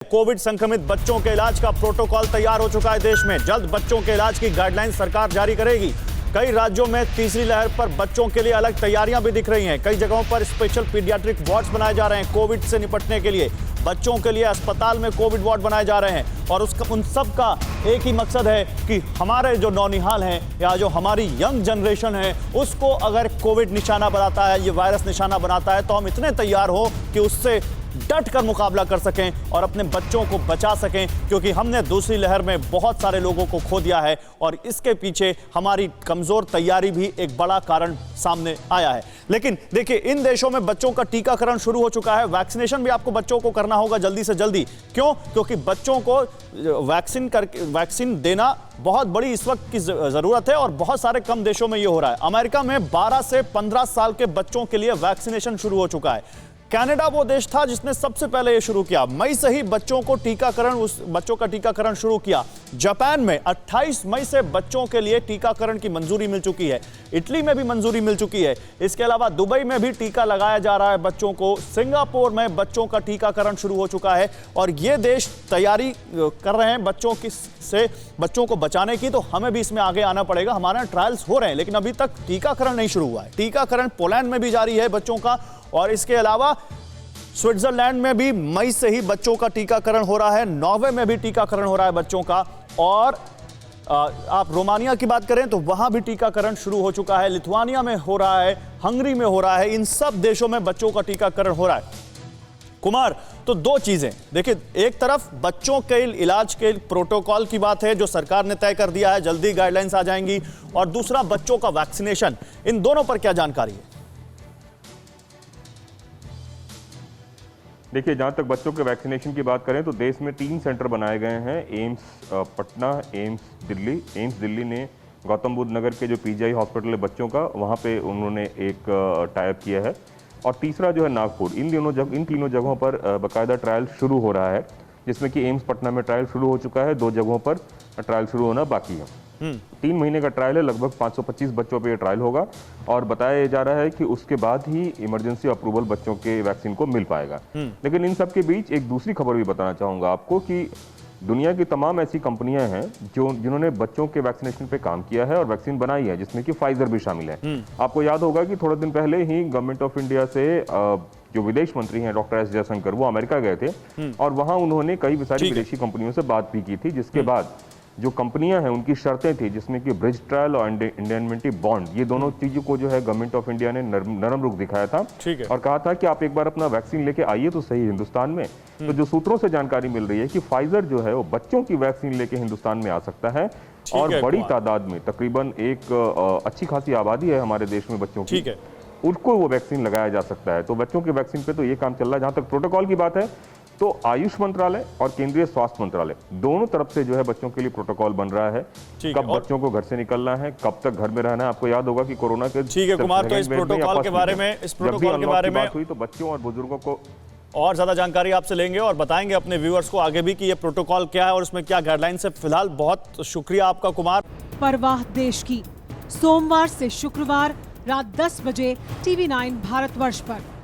Covid संक्रमित बच्चों के इलाज का प्रोटोकॉल तैयार हो चुका है देश में। जल्द बच्चों के इलाज की गाइडलाइन सरकार जारी करेगी। कई राज्यों में तीसरी लहर पर बच्चों के लिए अलग तैयारियां भी दिख रही हैं। कई जगहों पर स्पेशल पीडियाट्रिक वार्ड्स बनाए जा रहे हैं कोविड से निपटने के लिए। बच्चों के लिए अस्पताल में कोविड वार्ड बनाए जा रहे हैं और उन सब का एक ही मकसद है कि हमारे जो नौनिहाल हैं या जो हमारी यंग जनरेशन है उसको अगर कोविड निशाना बनाता है, ये वायरस निशाना बनाता है, तो हम इतने तैयार हो कि उससे डट कर मुकाबला कर सकें और अपने बच्चों को बचा सकें, क्योंकि हमने दूसरी लहर में बहुत सारे लोगों को खो दिया है और इसके पीछे हमारी कमजोर तैयारी भी एक बड़ा कारण सामने आया है। लेकिन देखिए, इन देशों में बच्चों का टीकाकरण शुरू हो चुका है। वैक्सीनेशन भी आपको बच्चों को करना होगा जल्दी से जल्दी। क्यों? क्योंकि बच्चों को वैक्सीन देना बहुत बड़ी इस वक्त की जरूरत है और बहुत सारे कम देशों में यह हो रहा है। अमेरिका में 12 से 15 साल के बच्चों के लिए वैक्सीनेशन शुरू हो चुका है। कनाडा वो देश था जिसने सबसे पहले ये शुरू किया। मई से ही बच्चों का टीकाकरण शुरू किया। जापान में 28 मई से बच्चों के लिए टीकाकरण की मंजूरी मिल चुकी है। इटली में भी मंजूरी मिल चुकी है। इसके अलावा दुबई में भी टीका लगाया जा रहा है बच्चों को। सिंगापुर में बच्चों का टीकाकरण शुरू हो चुका है और ये देश तैयारी कर रहे हैं बच्चों को बचाने की। तो हमें भी इसमें आगे आना पड़ेगा। हमारे ट्रायल्स हो रहे हैं लेकिन अभी तक टीकाकरण नहीं शुरू हुआ है। टीकाकरण पोलैंड में भी जारी है बच्चों का और इसके अलावा स्विट्जरलैंड में भी मई से ही बच्चों का टीकाकरण हो रहा है। नॉर्वे में भी टीकाकरण हो रहा है बच्चों का और आप रोमानिया की बात करें तो वहां भी टीकाकरण शुरू हो चुका है। लिथुआनिया में हो रहा है, हंगरी में हो रहा है। इन सब देशों में बच्चों का टीकाकरण हो रहा है। कुमार, तो दो चीजें देखिए, एक तरफ बच्चों के इलाज के प्रोटोकॉल की बात है जो सरकार ने तय कर दिया है, जल्दी गाइडलाइंस आ जाएंगी, और दूसरा बच्चों का वैक्सीनेशन। इन दोनों पर क्या जानकारी है? देखिए, जहाँ तक बच्चों के वैक्सीनेशन की बात करें तो देश में 3 सेंटर बनाए गए हैं। AIIMS Patna, AIIMS Delhi. AIIMS Delhi ने गौतम बुद्ध नगर के जो पीजीआई हॉस्पिटल है बच्चों का, वहाँ पे उन्होंने एक टाई अप किया है। और तीसरा जो है नागपुर। इन तीनों जगहों पर बाकायदा ट्रायल शुरू हो रहा है, जिसमें कि एम्स पटना में ट्रायल शुरू हो चुका है। 2 जगहों पर ट्रायल शुरू होना बाकी है। 3 महीने का ट्रायल है। लगभग 525 बच्चों पे ये ट्रायल होगा और बताया जा रहा है कि उसके बाद ही इमरजेंसी अप्रूवल बच्चों के वैक्सीन को मिल पाएगा। लेकिन इन सब के बीच एक दूसरी खबर भी बताना चाहूंगा आपको कि दुनिया की तमाम ऐसी कंपनियां हैं जिन्होंने बच्चों के वैक्सीनेशन पे काम किया है और वैक्सीन बनाई है, जिसमें कि फाइजर भी शामिल है। आपको याद होगा कि थोड़े दिन पहले ही गवर्नमेंट ऑफ इंडिया से जो विदेश मंत्री हैं डॉक्टर एस जयशंकर, वो अमेरिका गए थे और वहां उन्होंने कई सारी विदेशी कंपनियों से बात भी की थी, जिसके बाद जो कंपनियां हैं उनकी शर्तें थी, जिसमें कि ब्रिज ट्रायल और इंडेनमेंटी बॉन्ड, ये दोनों चीजों को जो है गवर्नमेंट ऑफ इंडिया ने नरम रुख दिखाया था और कहा था कि आप एक बार अपना वैक्सीन लेके आइए तो सही हिंदुस्तान में। तो जो सूत्रों से जानकारी मिल रही है कि फाइजर जो है वो बच्चों की वैक्सीन लेके हिंदुस्तान में आ सकता है और बड़ी तादाद में, तकरीबन एक अच्छी खासी आबादी है हमारे देश में बच्चों की, उनको वो वैक्सीन लगाया जा सकता है। तो बच्चों की वैक्सीन पे तो ये काम चल रहा है। जहां तक प्रोटोकॉल की बात है तो आयुष मंत्रालय और केंद्रीय स्वास्थ्य मंत्रालय दोनों तरफ से जो है बच्चों के लिए प्रोटोकॉल बन रहा है। कब बच्चों को घर से निकलना है, कब तक घर में रहना है। आपको याद होगा कि कोरोना के ठीक है कुमार, तो इस प्रोटोकॉल के बारे में हुई तो बच्चों और बुजुर्गों को और ज्यादा जानकारी आपसे लेंगे और बताएंगे अपने व्यूअर्स को आगे भी कि ये प्रोटोकॉल क्या है और उसमें क्या गाइडलाइंस है। फिलहाल बहुत शुक्रिया आपका कुमार। परवाह देश की, सोमवार से शुक्रवार रात 10 बजे TV9 भारतवर्ष पर।